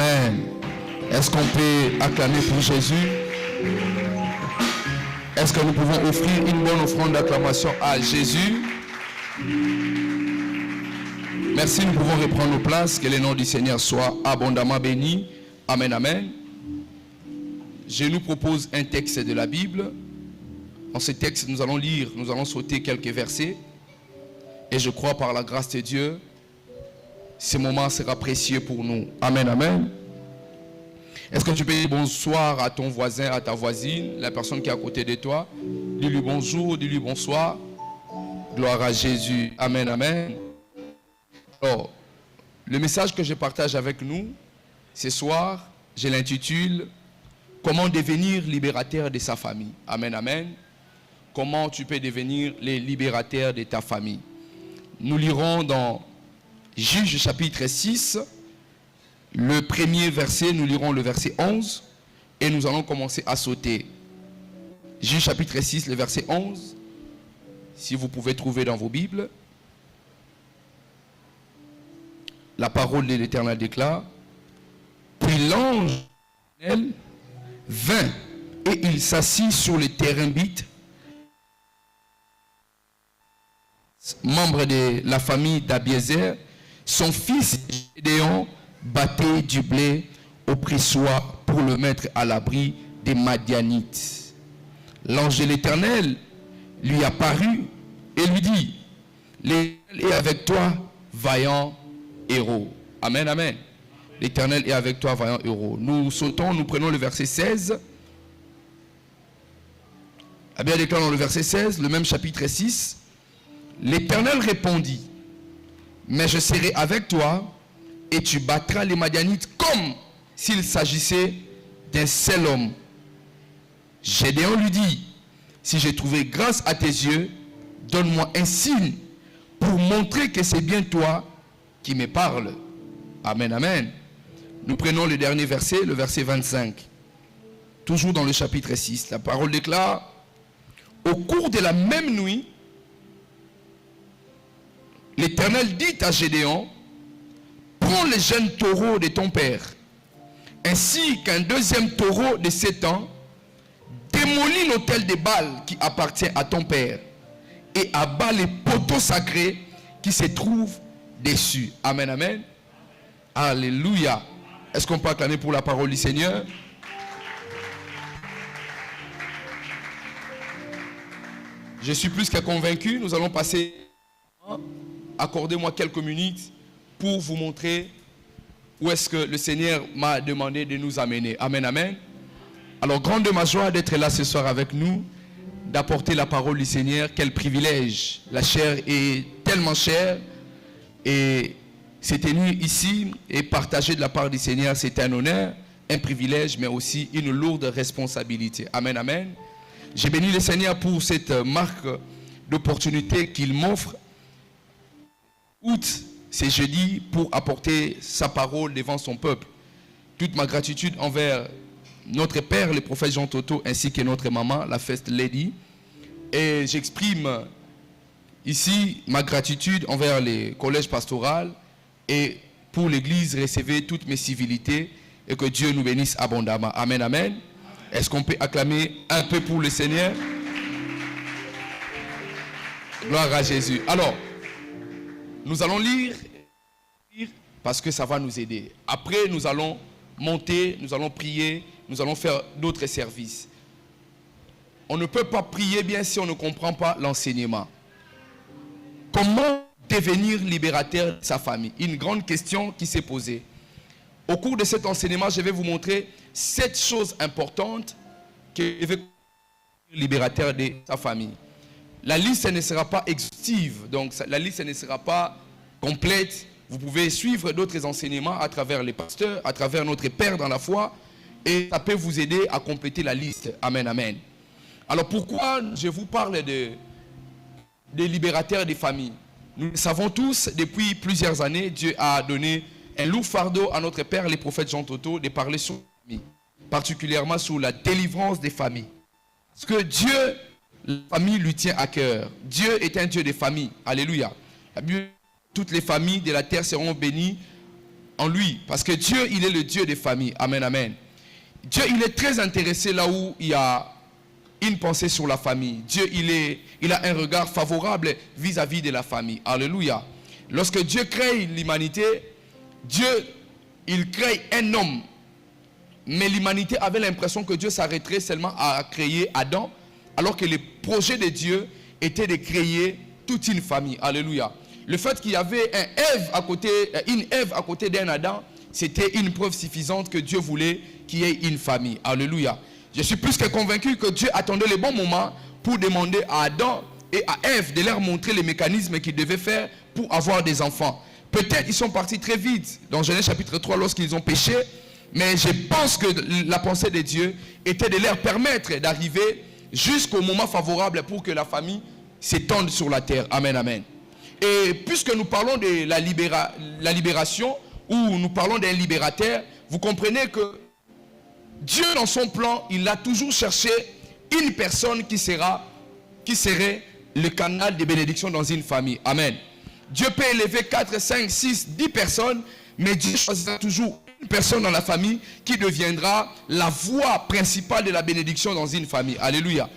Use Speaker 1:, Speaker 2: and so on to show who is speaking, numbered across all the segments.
Speaker 1: Amen. Est-ce qu'on peut acclamer pour Jésus? Est-ce que nous pouvons offrir une bonne offrande d'acclamation à Jésus? Merci, nous pouvons reprendre nos places. Que le nom du Seigneur soit abondamment béni. Amen, amen. Je nous propose un texte de la Bible. Dans ce texte, nous allons lire, nous allons sauter quelques versets. Et je crois par la grâce de Dieu, ce moment sera précieux pour nous. Amen, amen. Est-ce que tu peux dire bonsoir à ton voisin, à ta voisine, la personne qui est à côté de toi? Dis-lui bonjour, dis-lui bonsoir. Gloire à Jésus. Amen, amen. Alors, le message que je partage avec nous, ce soir, je l'intitule « Comment devenir libérateur de sa famille ». Amen, amen. Comment tu peux devenir les libérateurs de ta famille. Nous lirons dans Juge chapitre 6, le premier verset, nous lirons le verset 11 et nous allons commencer à sauter. Juge chapitre 6, le verset 11, si vous pouvez trouver dans vos Bibles. La parole de l'Éternel déclare: Puis l'ange vint et il s'assit sur le térébinthe, membre de la famille d'Abiézer. Son fils Gédéon battait du blé au pressoir pour le mettre à l'abri des Madianites. L'ange de l'Éternel lui apparut et lui dit: L'Éternel est avec toi, vaillant héros. Amen, amen. L'Éternel est avec toi, vaillant héros. Nous sautons, nous prenons le verset 16. Ah bien, déclarons le verset 16, le même chapitre 6. L'Éternel répondit: Mais je serai avec toi et tu battras les Madianites comme s'il s'agissait d'un seul homme. Gédéon lui dit: Si j'ai trouvé grâce à tes yeux, donne-moi un signe pour montrer que c'est bien toi qui me parles. Amen, amen. Nous prenons le dernier verset, le verset 25. Toujours dans le chapitre 6. La parole déclare: Au cours de la même nuit, l'Éternel dit à Gédéon: Prends les jeunes taureaux de ton père, ainsi qu'un deuxième taureau de 7 ans, démolis l'autel de Baal qui appartient à ton père, et abat les poteaux sacrés qui se trouvent dessus. Amen, amen. Alléluia. Est-ce qu'on peut acclamer pour la parole du Seigneur? Je suis plus que convaincu. Nous allons passer. Accordez-moi quelques minutes pour vous montrer où est-ce que le Seigneur m'a demandé de nous amener. Amen, amen. Alors, grande ma joie d'être là ce soir avec nous, d'apporter la parole du Seigneur. Quel privilège. La chair est tellement chère et c'est tenu ici et partagé de la part du Seigneur, c'est un honneur, un privilège, mais aussi une lourde responsabilité. Amen, amen. J'ai béni le Seigneur pour cette marque d'opportunité qu'il m'offre. Août, c'est jeudi, pour apporter sa parole devant son peuple. Toute ma gratitude envers notre père, le prophète Jean Toto, ainsi que notre maman, la First Lady. Et j'exprime ici ma gratitude envers les collèges pastoraux et pour l'église, recevez toutes mes civilités et que Dieu nous bénisse abondamment. Amen, amen. Est-ce qu'on peut acclamer un peu pour le Seigneur? Gloire à Jésus. Alors, nous allons lire parce que ça va nous aider. Après, nous allons monter, nous allons prier, nous allons faire d'autres services. On ne peut pas prier bien si on ne comprend pas l'enseignement. Comment devenir libérateur de sa famille? Une grande question qui s'est posée. Au cours de cet enseignement, je vais vous montrer 7 choses importantes qui deviennent libérateur de sa famille. La liste ne sera pas exhaustive, donc la liste ne sera pas complète. Vous pouvez suivre d'autres enseignements à travers les pasteurs, à travers notre Père dans la foi, et ça peut vous aider à compléter la liste. Amen, amen. Alors pourquoi je vous parle des libérateurs des familles? Nous le savons tous, depuis plusieurs années, Dieu a donné un lourd fardeau à notre Père, le prophète Jean Toto, de parler sur la famille, particulièrement sur la délivrance des familles. Parce que Dieu, la famille lui tient à cœur. Dieu est un Dieu des familles. Alléluia. Toutes les familles de la terre seront bénies en lui. Parce que Dieu, il est le Dieu des familles. Amen, amen. Dieu, il est très intéressé là où il y a une pensée sur la famille. Dieu, il a un regard favorable vis-à-vis de la famille. Alléluia. Lorsque Dieu crée l'humanité, Dieu, il crée un homme. Mais l'humanité avait l'impression que Dieu s'arrêterait seulement à créer Adam, alors que le projet de Dieu était de créer toute une famille. Alléluia. Le fait qu'il y avait une Ève à côté d'un Adam, c'était une preuve suffisante que Dieu voulait qu'il y ait une famille. Alléluia. Je suis plus que convaincu que Dieu attendait le bon moment pour demander à Adam et à Ève de leur montrer les mécanismes qu'ils devaient faire pour avoir des enfants. Peut-être ils sont partis très vite dans Genèse chapitre 3 lorsqu'ils ont péché, mais je pense que la pensée de Dieu était de leur permettre d'arriver jusqu'au moment favorable pour que la famille s'étende sur la terre. Amen, amen. Et puisque nous parlons de la libération, ou nous parlons d'un libérateur, vous comprenez que Dieu, dans son plan, il a toujours cherché une personne qui serait le canal de bénédiction dans une famille. Amen. Dieu peut élever 4, 5, 6, 10 personnes, mais Dieu choisira toujours une personne dans la famille qui deviendra la voie principale de la bénédiction dans une famille. Alléluia.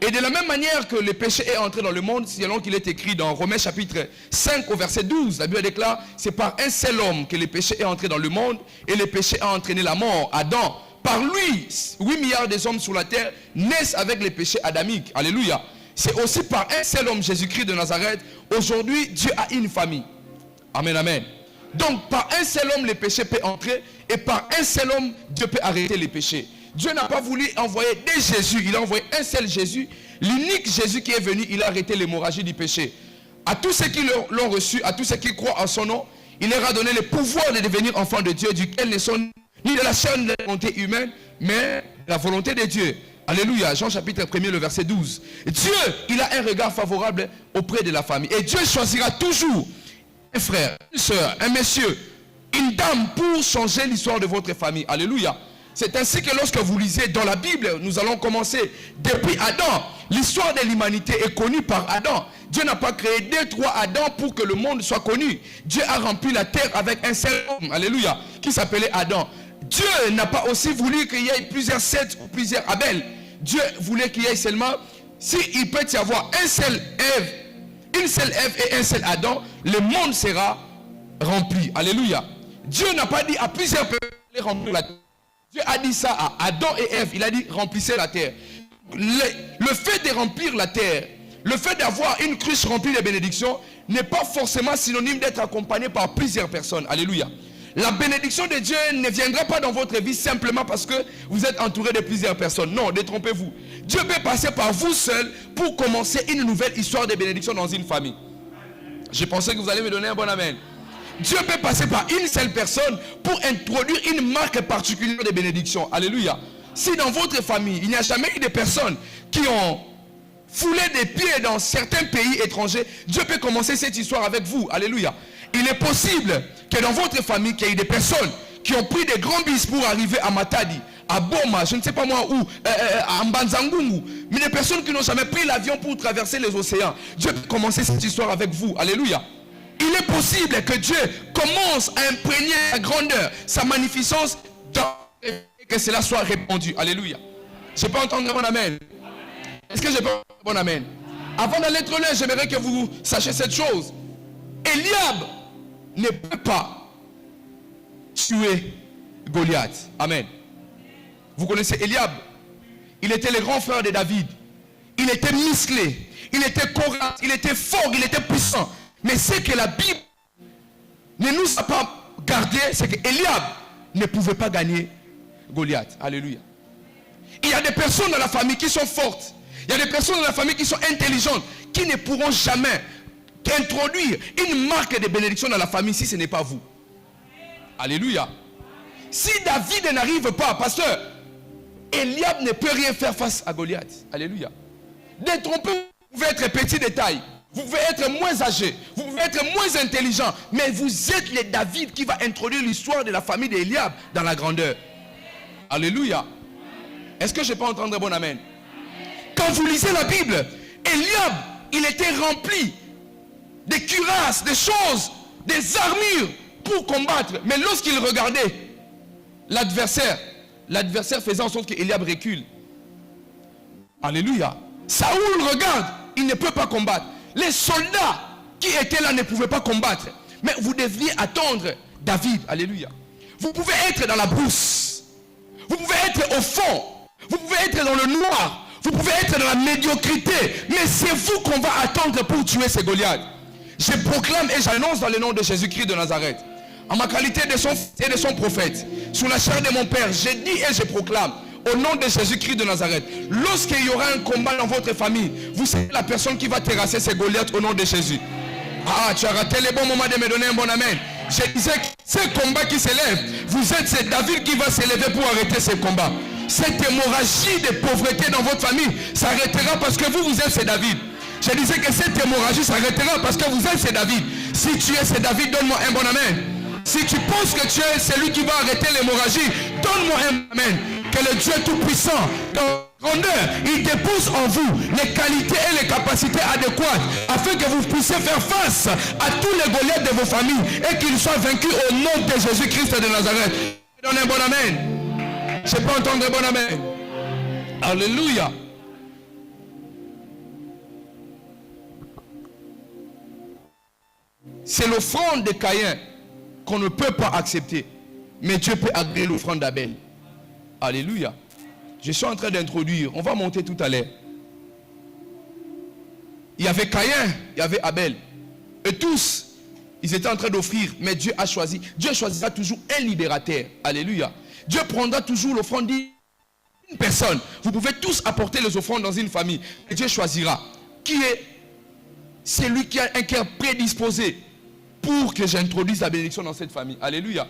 Speaker 1: Et de la même manière que le péché est entré dans le monde, selon qu'il est écrit dans Romains chapitre 5 au verset 12, la Bible déclare, c'est par un seul homme que le péché est entré dans le monde et le péché a entraîné la mort, Adam. Par lui, 8 milliards des hommes sur la terre naissent avec les péchés adamiques. Alléluia. C'est aussi par un seul homme, Jésus-Christ de Nazareth. Aujourd'hui, Dieu a une famille. Amen, amen. Donc, par un seul homme, le péché peut entrer. Et par un seul homme, Dieu peut arrêter les péchés. Dieu n'a pas voulu envoyer des Jésus. Il a envoyé un seul Jésus. L'unique Jésus qui est venu, il a arrêté l'hémorragie du péché. À tous ceux qui l'ont reçu, à tous ceux qui croient en son nom, il leur a donné le pouvoir de devenir enfants de Dieu, duquel ne sont ni de la chair ni de la volonté humaine, mais la volonté de Dieu. Alléluia. Jean chapitre 1er, le verset 12. Dieu, il a un regard favorable auprès de la famille. Et Dieu choisira toujours un frère, une soeur, un monsieur, une dame pour changer l'histoire de votre famille. Alléluia. C'est ainsi que lorsque vous lisez dans la Bible, nous allons commencer depuis Adam. L'histoire de l'humanité est connue par Adam. Dieu n'a pas créé 2, 3 Adam pour que le monde soit connu. Dieu a rempli la terre avec un seul homme, alléluia, qui s'appelait Adam. Dieu n'a pas aussi voulu qu'il y ait plusieurs Seth ou plusieurs Abel. Dieu voulait qu'il y ait seulement, s'il peut y avoir une seule Ève et un seul Adam, le monde sera rempli. Alléluia. Dieu n'a pas dit à plusieurs personnes de remplir la terre. Dieu a dit ça à Adam et Ève. Il a dit remplissez la terre. Le fait de remplir la terre, le fait d'avoir une cruche remplie de bénédictions n'est pas forcément synonyme d'être accompagné par plusieurs personnes. Alléluia. La bénédiction de Dieu ne viendra pas dans votre vie simplement parce que vous êtes entouré de plusieurs personnes. Non, détrompez-vous. Dieu peut passer par vous seul pour commencer une nouvelle histoire de bénédiction dans une famille. Je pensais que vous allez me donner un bon amen. Dieu peut passer par une seule personne pour introduire une marque particulière de bénédiction. Alléluia. Si dans votre famille, il n'y a jamais eu de personnes qui ont foulé des pieds dans certains pays étrangers, Dieu peut commencer cette histoire avec vous. Alléluia. Il est possible que dans votre famille, qu'il y ait des personnes qui ont pris des grands bus pour arriver à Matadi, à Boma, je ne sais pas moi où, à Mbanzangungu, mais des personnes qui n'ont jamais pris l'avion pour traverser les océans. Dieu peut commencer cette histoire avec vous. Alléluia. Il est possible que Dieu commence à imprégner la grandeur, sa magnificence, et que cela soit répandu. Alléluia. Je peux entendre un bon amen. Est-ce que je peux entendre un bon amen? Avant d'aller trop loin, j'aimerais que vous sachiez cette chose. Eliab ne peut pas tuer Goliath. Amen. Vous connaissez Eliab? Il était le grand frère de David. Il était musclé. Il était courageux. Il était fort. Il était puissant. Mais ce que la Bible ne nous a pas gardé, c'est que Eliab ne pouvait pas gagner Goliath. Alléluia. Il y a des personnes dans la famille qui sont fortes. Il y a des personnes dans la famille qui sont intelligentes, qui ne pourront jamais introduire une marque de bénédiction dans la famille si ce n'est pas vous. Alléluia. Si David n'arrive pas, pasteur, Eliab ne peut rien faire face à Goliath. Alléluia. Détrompez, vous pouvez être petit de taille. Vous pouvez être moins âgé, vous pouvez être moins intelligent, mais vous êtes le David qui va introduire l'histoire de la famille d'Eliab dans la grandeur. Alléluia. Est-ce que je peux entendre un bon amen? Quand vous lisez la Bible, Eliab, il était rempli de cuirasses, des choses, des armures pour combattre. Mais lorsqu'il regardait l'adversaire faisait en sorte qu'Éliab recule. Alléluia. Saoul regarde, il ne peut pas combattre. Les soldats qui étaient là ne pouvaient pas combattre. Mais vous deviez attendre David. Alléluia. Vous pouvez être dans la brousse. Vous pouvez être au fond. Vous pouvez être dans le noir. Vous pouvez être dans la médiocrité. Mais c'est vous qu'on va attendre pour tuer ces Goliaths. Je proclame et j'annonce dans le nom de Jésus-Christ de Nazareth, en ma qualité de son fils et de son prophète, sous la chair de mon Père, je dis et je proclame, au nom de Jésus-Christ de Nazareth, lorsqu'il y aura un combat dans votre famille, vous serez la personne qui va terrasser ces Goliaths au nom de Jésus. Ah, tu as raté le bon moment de me donner un bon amen. Je disais que ce combat qui s'élève, vous êtes, c'est David qui va s'élever pour arrêter ce combat. Cette hémorragie de pauvreté dans votre famille s'arrêtera parce que vous êtes, c'est David. Je disais que cette hémorragie s'arrêtera parce que vous êtes, c'est David. Si tu es, c'est David, donne-moi un bon amen. Si tu penses que tu es celui qui va arrêter l'hémorragie, donne-moi un amen. Que le Dieu Tout-Puissant, dans grandeur, il dépose en vous les qualités et les capacités adéquates afin que vous puissiez faire face à tous les Goliaths de vos familles et qu'ils soient vaincus au nom de Jésus-Christ de Nazareth. Donne un bon amen. Je peux entendre un bon amen. Alléluia. C'est l'offrande de Caïn qu'on ne peut pas accepter. Mais Dieu peut agréer l'offrande d'Abel. Alléluia. Je suis en train d'introduire. On va monter tout à l'heure. Il y avait Caïn, il y avait Abel. Et tous, ils étaient en train d'offrir. Mais Dieu a choisi. Dieu choisira toujours un libérateur. Alléluia. Dieu prendra toujours l'offrande d'une personne. Vous pouvez tous apporter les offrandes dans une famille. Et Dieu choisira. Qui est celui qui a un cœur prédisposé pour que j'introduise la bénédiction dans cette famille. Alléluia.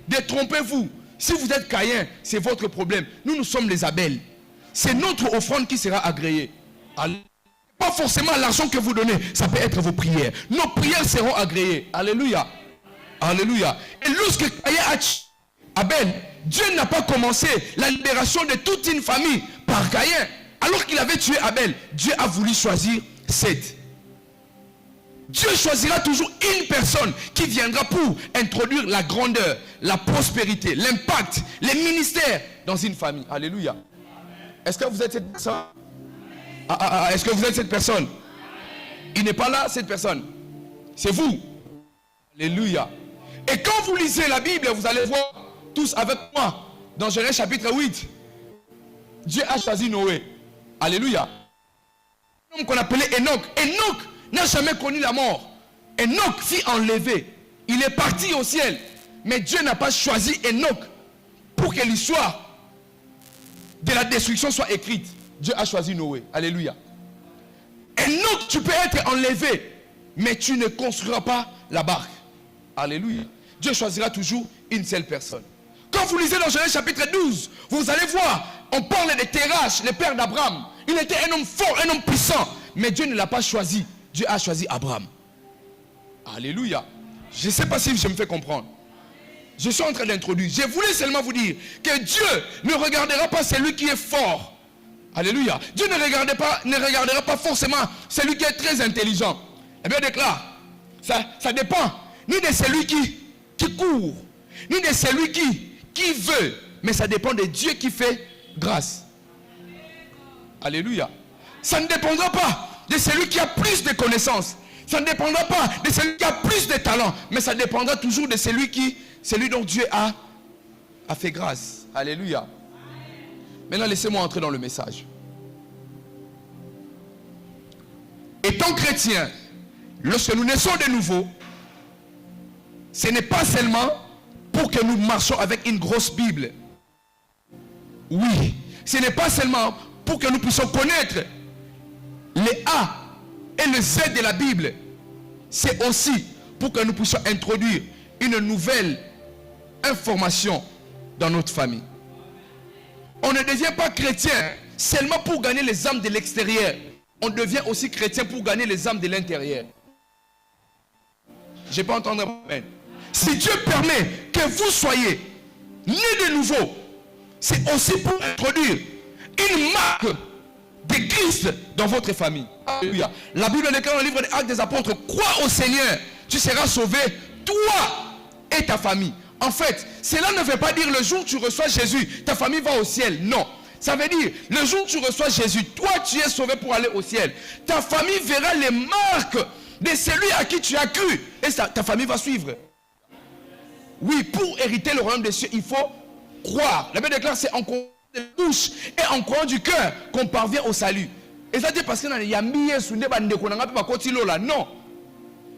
Speaker 1: Détrompez-vous. Si vous êtes Caïn, c'est votre problème. Nous sommes les Abel. C'est notre offrande qui sera agréée. Pas forcément l'argent que vous donnez. Ça peut être vos prières. Nos prières seront agréées. Alléluia. Alléluia. Et lorsque Caïn a tué Abel, Dieu n'a pas commencé la libération de toute une famille par Caïn. Alors qu'il avait tué Abel, Dieu a voulu choisir Seth. Dieu choisira toujours une personne qui viendra pour introduire la grandeur, la prospérité, l'impact, les ministères dans une famille. Alléluia. Est-ce que vous êtes cette personne? Est-ce que vous êtes cette personne? Il n'est pas là, cette personne. C'est vous. Alléluia. Et quand vous lisez la Bible, vous allez voir tous avec moi dans Genèse chapitre 8. Dieu a choisi Noé. Alléluia. Un homme qu'on appelait Enoch. Enoch n'a jamais connu la mort. Enoch fut enlevé. Il est parti au ciel. Mais Dieu n'a pas choisi Enoch pour que l'histoire de la destruction soit écrite. Dieu a choisi Noé. Alléluia. Enoch, tu peux être enlevé, mais tu ne construiras pas la barque. Alléluia. Dieu choisira toujours une seule personne. Quand vous lisez dans Genèse chapitre 12, vous allez voir, on parle de Terach, le père d'Abraham. Il était un homme fort, un homme puissant. Mais Dieu ne l'a pas choisi. Dieu a choisi Abraham. Alléluia. Je ne sais pas si je me fais comprendre. Je suis en train d'introduire. Je voulais seulement vous dire que Dieu ne regardera pas celui qui est fort. Alléluia. Dieu ne regardera pas forcément celui qui est très intelligent. Eh bien, déclare, ça dépend ni de celui qui court, ni de celui qui veut, mais ça dépend de Dieu qui fait grâce. Alléluia. Ça ne dépendra pas de celui qui a plus de connaissances. Ça ne dépendra pas de celui qui a plus de talent, mais ça dépendra toujours de celui dont Dieu a fait grâce. Alléluia. Maintenant, laissez-moi entrer dans le message. Étant chrétien, lorsque nous naissons de nouveau, ce n'est pas seulement pour que nous marchions avec une grosse Bible. Oui, ce n'est pas seulement pour que nous puissions connaître les A et le Z de la Bible. C'est aussi pour que nous puissions introduire une nouvelle information dans notre famille. On ne devient pas chrétien seulement pour gagner les âmes de l'extérieur. On devient aussi chrétien pour gagner les âmes de l'intérieur. Je n'ai pas entendu. Si Dieu permet que vous soyez nés de nouveau, c'est aussi pour introduire une marque de Christ dans votre famille. Alléluia. La Bible déclare dans le livre des Actes des Apôtres, crois au Seigneur, tu seras sauvé, toi et ta famille. En fait, cela ne veut pas dire le jour où tu reçois Jésus, ta famille va au ciel. Non. Ça veut dire, le jour où tu reçois Jésus, toi tu es sauvé pour aller au ciel. Ta famille verra les marques de celui à qui tu as cru. Et ta famille va suivre. Oui, pour hériter le royaume des cieux, il faut croire. La Bible déclare, c'est en croyant de la bouche et en croyant du cœur qu'on parvient au salut. Et ça dit parce que non.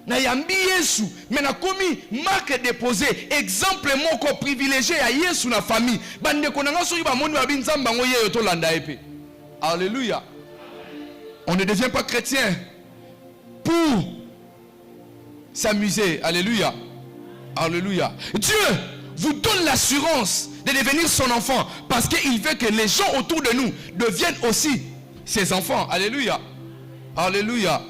Speaker 1: Na yambi Yesu, mais na komi marque déposée, exemple moko privilégié à Yesu na famille. Bande konanga so iba moni babi nzamba ngo yeyo to landa epe. Alléluia. On ne devient pas chrétien pour s'amuser. Alléluia. Alléluia. Dieu vous donne l'assurance de devenir son enfant parce qu'il veut que les gens autour de nous deviennent aussi ses enfants. Alléluia. Alléluia.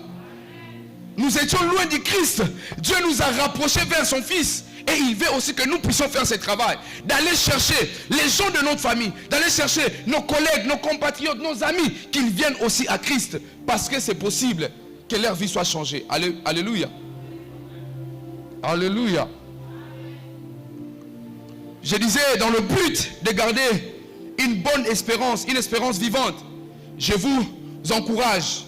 Speaker 1: Nous étions loin du Christ. Dieu nous a rapprochés vers son Fils. Et il veut aussi que nous puissions faire ce travail. D'aller chercher les gens de notre famille. D'aller chercher nos collègues, nos compatriotes, nos amis. Qu'ils viennent aussi à Christ. Parce que c'est possible que leur vie soit changée. Alléluia. Alléluia. Je disais, dans le but de garder une bonne espérance, une espérance vivante, je vous encourage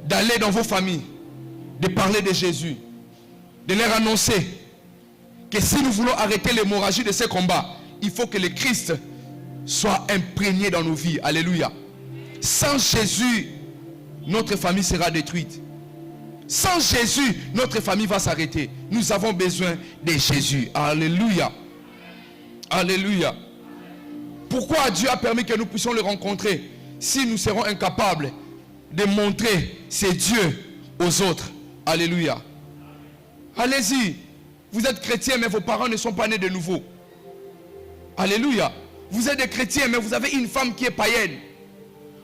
Speaker 1: d'aller dans vos familles, de parler de Jésus, de leur annoncer que si nous voulons arrêter l'hémorragie de ces combats, il faut que le Christ soit imprégné dans nos vies. Alléluia. Sans Jésus, notre famille sera détruite. Sans Jésus, notre famille va s'arrêter. Nous avons besoin de Jésus. Alléluia. Alléluia. Pourquoi Dieu a permis que nous puissions le rencontrer si nous serons incapables de montrer ses dieux aux autres? Alléluia. Allez-y. Vous êtes chrétiens, mais vos parents ne sont pas nés de nouveau. Alléluia. Vous êtes des chrétiens, mais vous avez une femme qui est païenne.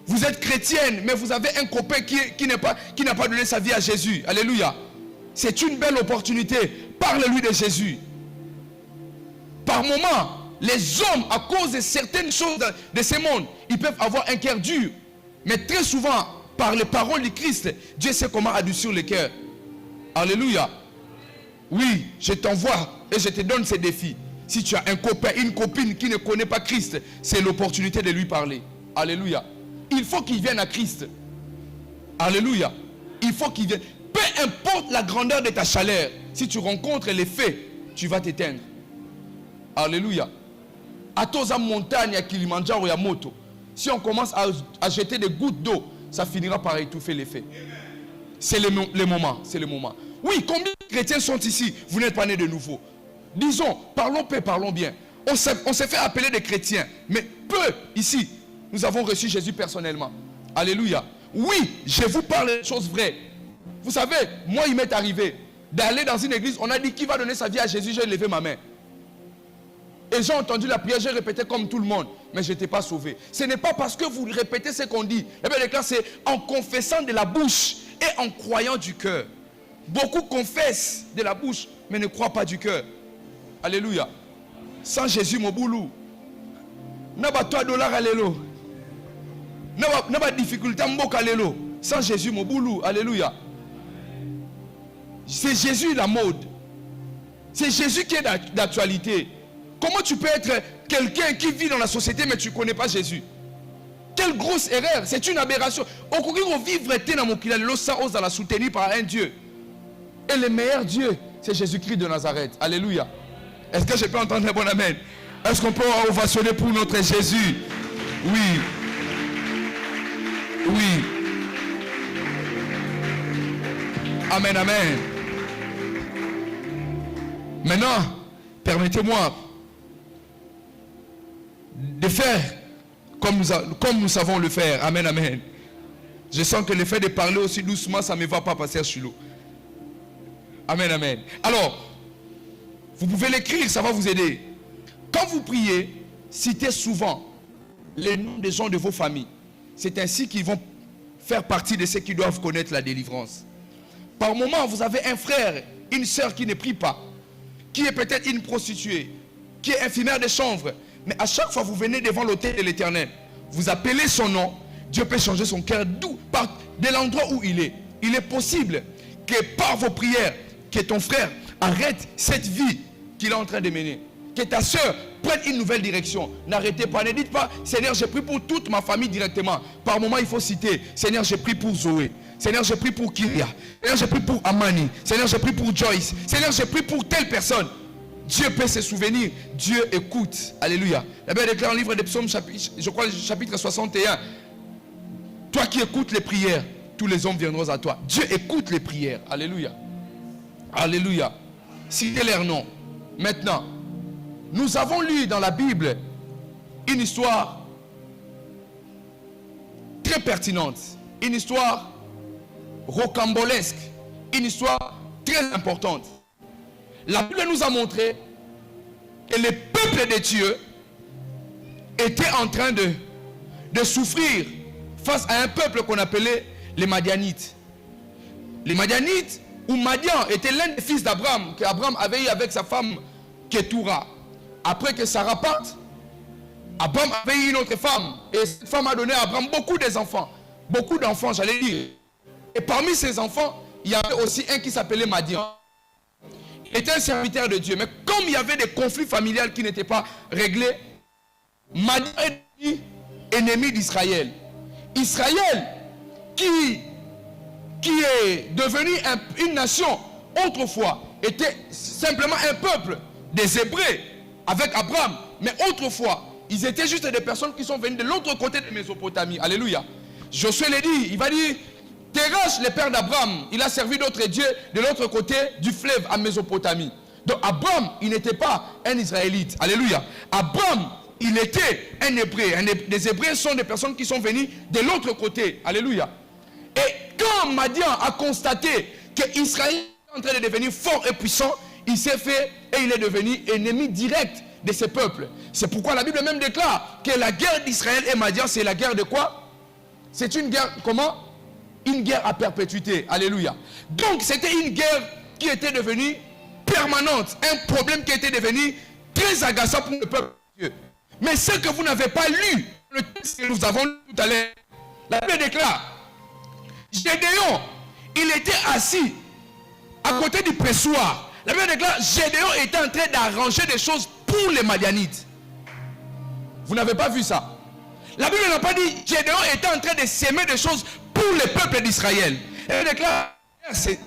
Speaker 1: Vous êtes chrétienne, mais vous avez un copain qui n'a pas donné sa vie à Jésus. Alléluia. C'est une belle opportunité. Parle-lui de Jésus. Par moments, les hommes, à cause de certaines choses de ce monde, ils peuvent avoir un cœur dur. Mais très souvent, par les paroles du Christ, Dieu sait comment adoucir le cœur. Alléluia. Oui, je t'envoie et je te donne ces défis. Si tu as un copain, une copine qui ne connaît pas Christ, c'est l'opportunité de lui parler. Alléluia. Il faut qu'il vienne à Christ. Alléluia. Il faut qu'il vienne. Peu importe la grandeur de ta chaleur, si tu rencontres les faits, tu vas t'éteindre. Alléluia. À Toza montagne, à Kilimanjaro, à Moto, si on commence à jeter des gouttes d'eau, ça finira par étouffer les faits. C'est le moment. C'est le moment. Oui, combien de chrétiens sont ici? Vous n'êtes pas nés de nouveau. Disons, parlons paix, parlons bien. On s'est fait appeler des chrétiens. Mais peu ici, nous avons reçu Jésus personnellement. Alléluia. Oui, je vous parle de choses vraies. Vous savez, moi il m'est arrivé d'aller dans une église. On a dit qui va donner sa vie à Jésus. J'ai levé ma main. Et j'ai entendu la prière, j'ai répété comme tout le monde. Mais je n'étais pas sauvé. Ce n'est pas parce que vous répétez ce qu'on dit. Eh bien, c'est en confessant de la bouche et en croyant du cœur. Beaucoup confessent de la bouche, mais ne croient pas du cœur. Alléluia. Sans Jésus, mon boulot. N'a pas $3 allélo. N'a pas de difficulté allélo. Sans Jésus, mon boulot. Alléluia. C'est Jésus la mode. C'est Jésus qui est d'actualité. Comment tu peux être quelqu'un qui vit dans la société mais tu ne connais pas Jésus? Quelle grosse erreur. C'est une aberration. On peut vivre dans mon qu'il a la soutenir par un Dieu. Et le meilleur Dieu, c'est Jésus-Christ de Nazareth. Alléluia. Est-ce que je peux entendre un bon amen? Est-ce qu'on peut ovationner pour notre Jésus? Oui. Oui. Amen, amen. Maintenant, permettez-moi de faire comme nous savons le faire. Amen, amen. Je sens que le fait de parler aussi doucement, ça ne me va pas, passer sur l'eau. Amen, amen. Alors, vous pouvez l'écrire, ça va vous aider. Quand vous priez, citez souvent les noms des gens de vos familles. C'est ainsi qu'ils vont faire partie de ceux qui doivent connaître la délivrance. Par moment, vous avez un frère, une soeur qui ne prie pas, qui est peut-être une prostituée, qui est infirmière de chanvre. Mais à chaque fois que vous venez devant l'autel de l'Éternel, vous appelez son nom, Dieu peut changer son cœur de l'endroit où il est. Il est possible que par vos prières, que ton frère arrête cette vie qu'il est en train de mener. Que ta soeur prenne une nouvelle direction. N'arrêtez pas, ne dites pas, Seigneur, j'ai pris pour toute ma famille directement. Par moment, il faut citer, Seigneur, j'ai pris pour Zoé. Seigneur, j'ai pris pour Kyria. Seigneur, j'ai pris pour Amani. Seigneur, j'ai pris pour Joyce. Seigneur, j'ai pris pour telle personne. Dieu peut se souvenir. Dieu écoute. Alléluia. La Bible déclare dans le livre des psaumes, je crois, chapitre 61. Toi qui écoutes les prières, tous les hommes viendront à toi. Dieu écoute les prières. Alléluia. Alléluia. Citez leur nom. Maintenant, nous avons lu dans la Bible une histoire très pertinente, une histoire rocambolesque, une histoire très importante. La Bible nous a montré que le peuple de Dieu était en train de souffrir face à un peuple qu'on appelait les Madianites. Les Madianites, ou Madian, était l'un des fils d'Abraham, qu'Abraham avait eu avec sa femme Ketura. Après que Sarah parte, Abraham avait eu une autre femme. Et cette femme a donné à Abraham beaucoup d'enfants. Beaucoup d'enfants, j'allais dire. Et parmi ces enfants, il y avait aussi un qui s'appelait Madian. Il était un serviteur de Dieu. Mais comme il y avait des conflits familiaux qui n'étaient pas réglés, Madian est devenu ennemi d'Israël. Israël, qui est devenu une nation autrefois, était simplement un peuple des Hébreux avec Abraham. Mais autrefois, ils étaient juste des personnes qui sont venues de l'autre côté de Mésopotamie. Alléluia. Josué le dit, il va dire, Terach, le père d'Abraham, il a servi d'autres dieux de l'autre côté du fleuve à Mésopotamie. Donc Abraham, il n'était pas un Israélite. Alléluia. Abraham, il était un Hébreu. Les Hébreux sont des personnes qui sont venues de l'autre côté. Alléluia. Et quand Madian a constaté qu'Israël est en train de devenir fort et puissant, il s'est fait et il est devenu ennemi direct de ces peuples. C'est pourquoi la Bible même déclare que la guerre d'Israël et Madian, c'est la guerre de quoi? C'est une guerre, comment? Une guerre à perpétuité. Alléluia. Donc c'était une guerre qui était devenue permanente. Un problème qui était devenu très agaçant pour le peuple de Dieu. Mais ce que vous n'avez pas lu, le texte que nous avons lu tout à l'heure, la Bible déclare, Gédéon, il était assis à côté du pressoir. La Bible déclare, Gédéon était en train d'arranger des choses pour les Madianites. Vous n'avez pas vu ça? La Bible n'a pas dit, Gédéon était en train de s'aimer des choses pour le peuple d'Israël. Elle déclare,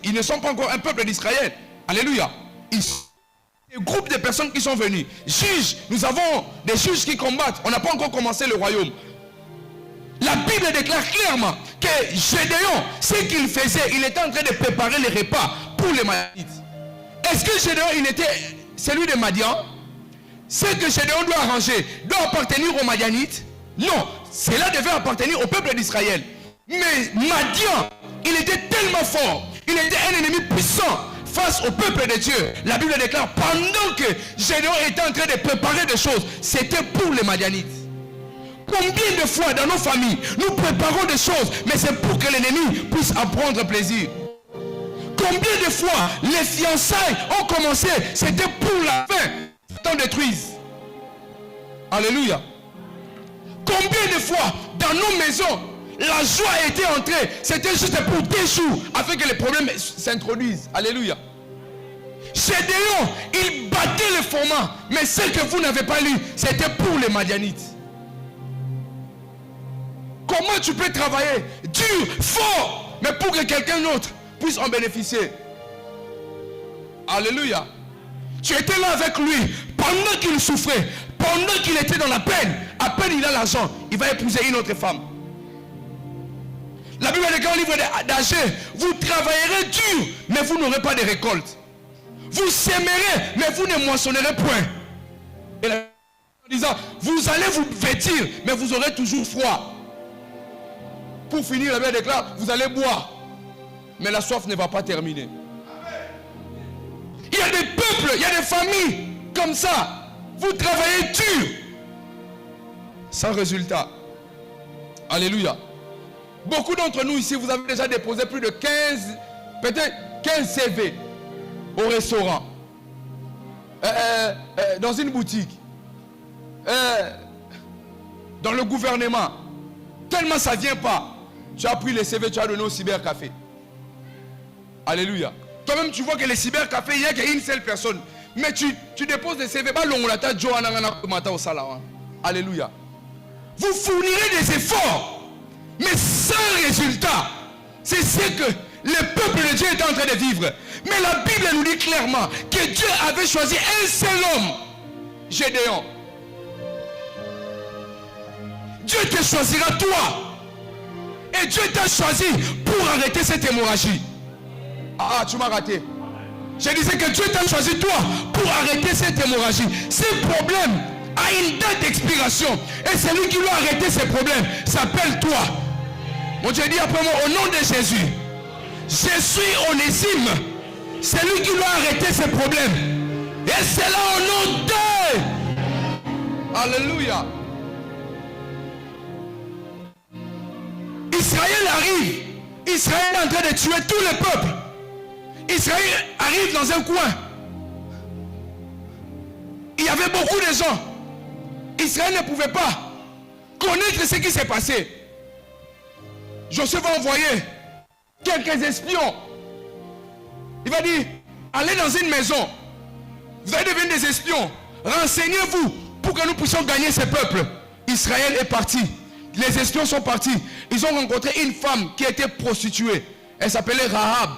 Speaker 1: ils ne sont pas encore un peuple d'Israël. Alléluia. Ils sont des groupes de personnes qui sont venus. Juges, nous avons des juges qui combattent. On n'a pas encore commencé le royaume. La Bible déclare clairement que Gédéon, ce qu'il faisait, il était en train de préparer les repas pour les Madianites. Est-ce que Gédéon, il était celui de Madian? Ce que Gédéon doit arranger doit appartenir aux Madianites? Non, cela devait appartenir au peuple d'Israël. Mais Madian, il était tellement fort, il était un ennemi puissant face au peuple de Dieu. La Bible déclare, pendant que Gédéon était en train de préparer des choses, c'était pour les Madianites. Combien de fois dans nos familles, nous préparons des choses, mais c'est pour que l'ennemi puisse en prendre plaisir. Combien de fois les fiançailles ont commencé, c'était pour la fin, qu'on détruise. Alléluia. Combien de fois dans nos maisons, la joie était entrée, c'était juste pour des jours, afin que les problèmes s'introduisent. Alléluia. Gédéon, il battait le fondement, mais ce que vous n'avez pas lu, c'était pour les Madianites. Comment tu peux travailler dur, fort, mais pour que quelqu'un d'autre puisse en bénéficier? Alléluia. Tu étais là avec lui pendant qu'il souffrait, pendant qu'il était dans la peine. À peine il a l'argent, il va épouser une autre femme. La Bible déclare au livre d'Agé, vous travaillerez dur, mais vous n'aurez pas de récolte. Vous sèmerez, mais vous ne moissonnerez point. Et la Bible en disant, vous allez vous vêtir, mais vous aurez toujours froid. Pour finir, la Bible déclare, vous allez boire, mais la soif ne va pas terminer. Il y a des peuples, il y a des familles comme ça. Vous travaillez dur, sans résultat. Alléluia. Beaucoup d'entre nous ici, vous avez déjà déposé plus de 15, peut-être 15 CV au restaurant, dans une boutique, dans le gouvernement. Tellement ça ne vient pas. Tu as pris les CV, tu as donné au cybercafé. Alléluia. Toi-même, tu vois que les cybercafés, il n'y a qu'une seule personne. Mais tu déposes des CV. Alléluia. Vous fournirez des efforts, mais sans résultat. C'est ce que le peuple de Dieu est en train de vivre. Mais la Bible nous dit clairement que Dieu avait choisi un seul homme, Gédéon. Dieu te choisira toi. Et Dieu t'a choisi pour arrêter cette hémorragie. Ah, tu m'as raté. Je disais que Dieu t'a choisi toi pour arrêter cette hémorragie. Ce problème a une date d'expiration. Et celui qui doit arrêter ces problèmes s'appelle toi. Mon Dieu dit après moi, au nom de Jésus, je suis Onésime. C'est lui qui doit arrêter ces problèmes. Et c'est là au nom de... Alléluia. Israël arrive. Israël est en train de tuer tout le peuple. Israël arrive dans un coin. Il y avait beaucoup de gens. Israël ne pouvait pas connaître ce qui s'est passé. Josué va envoyer quelques espions. Il va dire, allez dans une maison. Vous allez devenir des espions. Renseignez-vous pour que nous puissions gagner ce peuple. Israël est parti. Les espions sont partis. Ils ont rencontré une femme qui était prostituée. Elle s'appelait Rahab.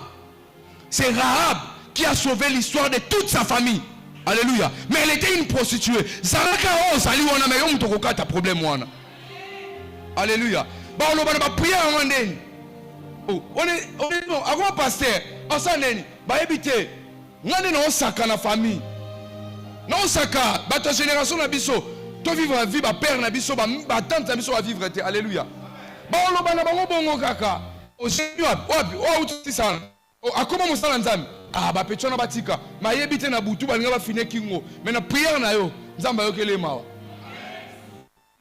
Speaker 1: C'est Rahab qui a sauvé l'histoire de toute sa famille. Alléluia. Mais elle était une prostituée. Alléluia. Avant pasteur, on s'en est. Bah éviter. On est saka na famille. Non saka. Bah ta génération na biso. Toi vivre la vie, bah père na biso, bah tante na biso va vivre. Alléluia. Bah on l'a bango bongo kaka. Au Seigneur. Oh tu ça. Ah comment mon sang nzambe. Ah bah petcho na batika. Ma yebite na butu ba nga ba finir kingo. Mais na prière na yo. Nzamba yo kele mawa.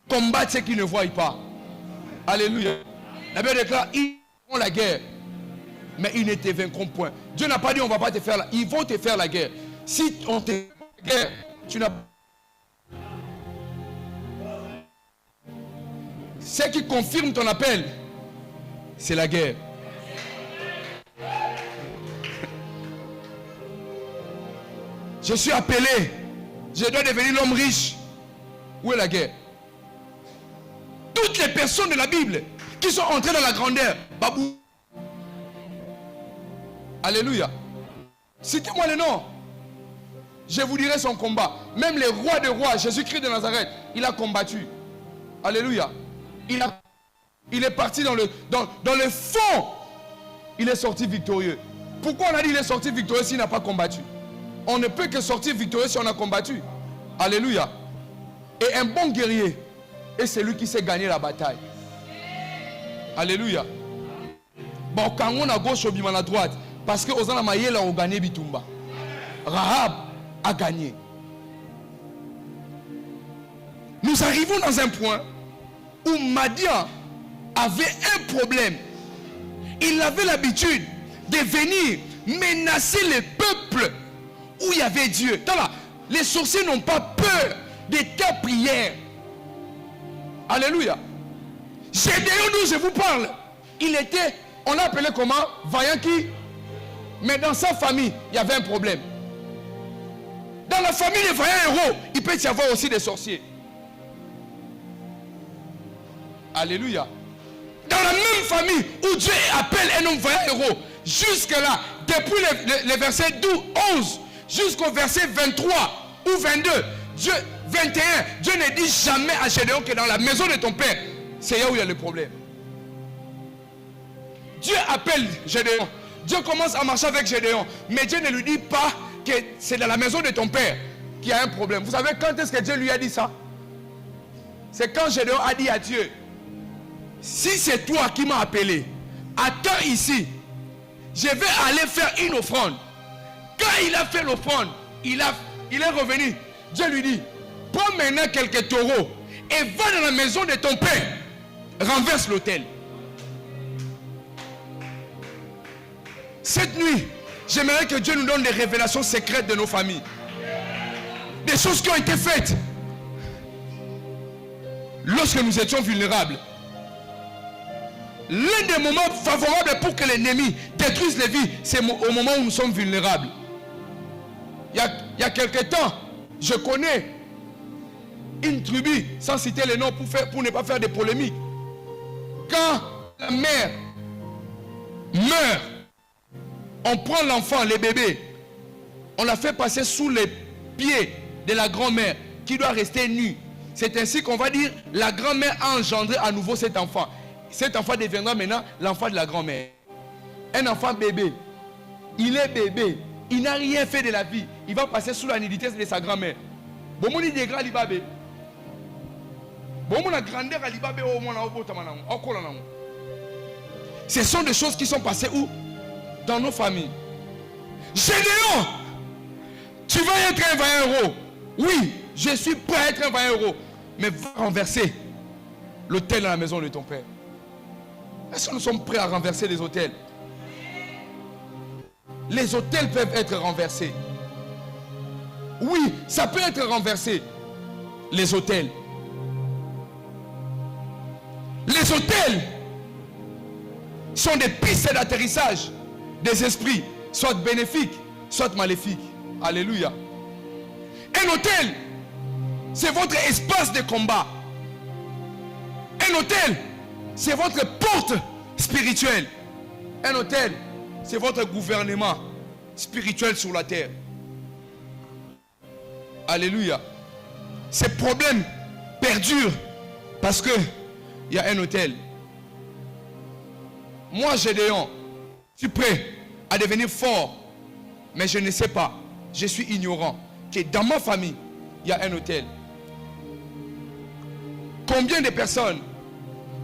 Speaker 1: Combattre ceux qui ne voient pas. Alléluia. La Bible déclare, ils font la guerre, mais ils ne te vaincront point. Dieu n'a pas dit on ne va pas te faire la guerre. Ils vont te faire la guerre. Si on te fait la guerre, tu n'as pas. Ce qui confirme ton appel, c'est la guerre. Je suis appelé. Je dois devenir l'homme riche. Où est la guerre? Toutes les personnes de la Bible qui sont entrées dans la grandeur, babou. Alléluia. Citez-moi les noms. Je vous dirai son combat. Même les rois des rois, Jésus-Christ de Nazareth, il a combattu. Alléluia. Il est parti dans le fond. Il est sorti victorieux. Pourquoi on a dit qu'il est sorti victorieux s'il n'a pas combattu? On ne peut que sortir victorieux si on a combattu. Alléluia. Et un bon guerrier est celui qui sait gagner la bataille. Alléluia. Bon, quand on a gauche, on a droite. Parce que Ozana Mayela a gagné Bitumba. Rahab a gagné. Nous arrivons dans un point où Madian avait un problème. Il avait l'habitude de venir menacer le peuple où il y avait Dieu. Là, les sorciers n'ont pas peur de ta prière. Alléluia. Gédéon d'où je vous parle, il était, on l'a appelé comment? Vaillant qui? Mais dans sa famille, il y avait un problème. Dans la famille des vaillants héros, il peut y avoir aussi des sorciers. Alléluia. Dans la même famille où Dieu appelle un homme vaillant héros, jusque-là, depuis le verset 11 jusqu'au verset 23 ou 22, Dieu, 21, Dieu ne dit jamais à Gédéon que dans la maison de ton père, c'est là où il y a le problème. Dieu appelle Gédéon. Dieu commence à marcher avec Gédéon. Mais Dieu ne lui dit pas que c'est dans la maison de ton père qu'il y a un problème. Vous savez quand est-ce que Dieu lui a dit ça? C'est quand Gédéon a dit à Dieu, si c'est toi qui m'as appelé, attends ici. Je vais aller faire une offrande. Quand il a fait l'offrande, il est revenu. Dieu lui dit, prends maintenant quelques taureaux et va dans la maison de ton père. Renverse l'autel. Cette nuit, j'aimerais que Dieu nous donne des révélations secrètes de nos familles. Des choses qui ont été faites lorsque nous étions vulnérables. L'un des moments favorables pour que l'ennemi détruisent les vies, c'est au moment où nous sommes vulnérables. Il y a quelque temps, je connais une tribu, sans citer les noms pour ne pas faire des polémiques. Quand la mère meurt, on prend l'enfant, les bébés, on la fait passer sous les pieds de la grand-mère qui doit rester nue. C'est ainsi qu'on va dire la grand-mère a engendré à nouveau cet enfant. Cet enfant deviendra maintenant l'enfant de la grand-mère. Un enfant bébé, il est bébé, il n'a rien fait de la vie. Il va passer sous la nudité de sa grand-mère. Bon, mon idée grand libabé. Bon, mon grandeur à libabé au moins au. Ce sont des choses qui sont passées où? Dans nos familles. Gédéon, tu vas être un vaillant héros. Oui, je suis prêt à être un vaillant héros. Mais va renverser l'autel dans la maison de ton père. Est-ce que nous sommes prêts à renverser les autels? Les autels peuvent être renversés. Oui, ça peut être renversé. Les autels. Les autels sont des pistes d'atterrissage des esprits, soit bénéfiques, soit maléfiques. Alléluia. Un autel, c'est votre espace de combat. Un autel, c'est votre porte spirituelle. Un autel, c'est votre gouvernement spirituel sur la terre. Alléluia. Ces problèmes perdurent parce que il y a un autel. Moi, Gédéon, je suis prêt à devenir fort, mais je ne sais pas, je suis ignorant que dans ma famille, il y a un autel. Combien de personnes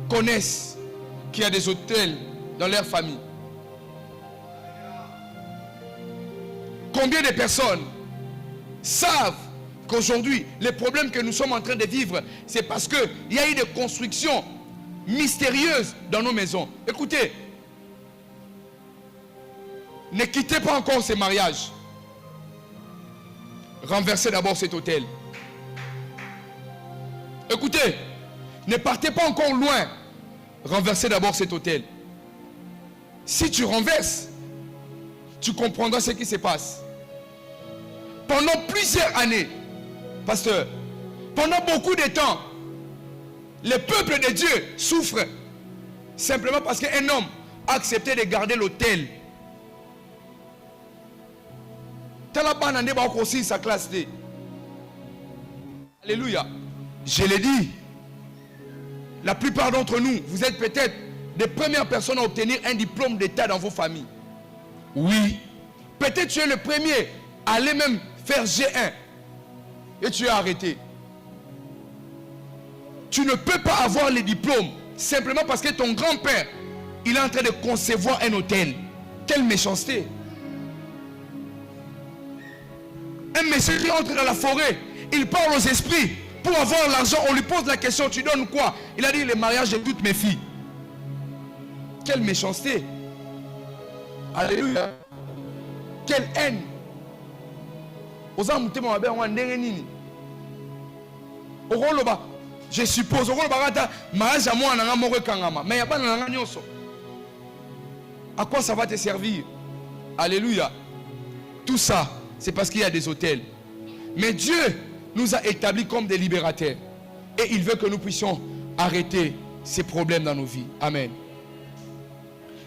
Speaker 1: connaissent qu'il y a des autels dans leur famille? Combien de personnes savent qu'aujourd'hui, les problèmes que nous sommes en train de vivre, c'est parce qu'il y a eu des constructions mystérieuses dans nos maisons? Écoutez, ne quittez pas encore ces mariages. Renversez d'abord cet autel. Écoutez, ne partez pas encore loin. Renversez d'abord cet autel. Si tu renverses, tu comprendras ce qui se passe. Pendant plusieurs années, pasteur, pendant beaucoup de temps, le peuple de Dieu souffre simplement parce qu'un homme a accepté de garder l'autel. Sa classe. Alléluia. Je l'ai dit, la plupart d'entre nous, vous êtes peut-être des premières personnes à obtenir un diplôme d'état dans vos familles. Oui. Peut-être tu es le premier à aller même faire G1 et tu es arrêté. Tu ne peux pas avoir les diplômes simplement parce que ton grand-père, il est en train de concevoir un hôtel. Quelle méchanceté! Un monsieur qui entre dans la forêt, il parle aux esprits. Pour avoir l'argent, on lui pose la question, tu donnes quoi? Il a dit le mariage de toutes mes filles. Quelle méchanceté! Alléluia! Quelle haine! Je suppose, mais à quoi ça va te servir? Alléluia! Tout ça, c'est parce qu'il y a des autels. Mais Dieu nous a établis comme des libérateurs. Et il veut que nous puissions arrêter ces problèmes dans nos vies. Amen.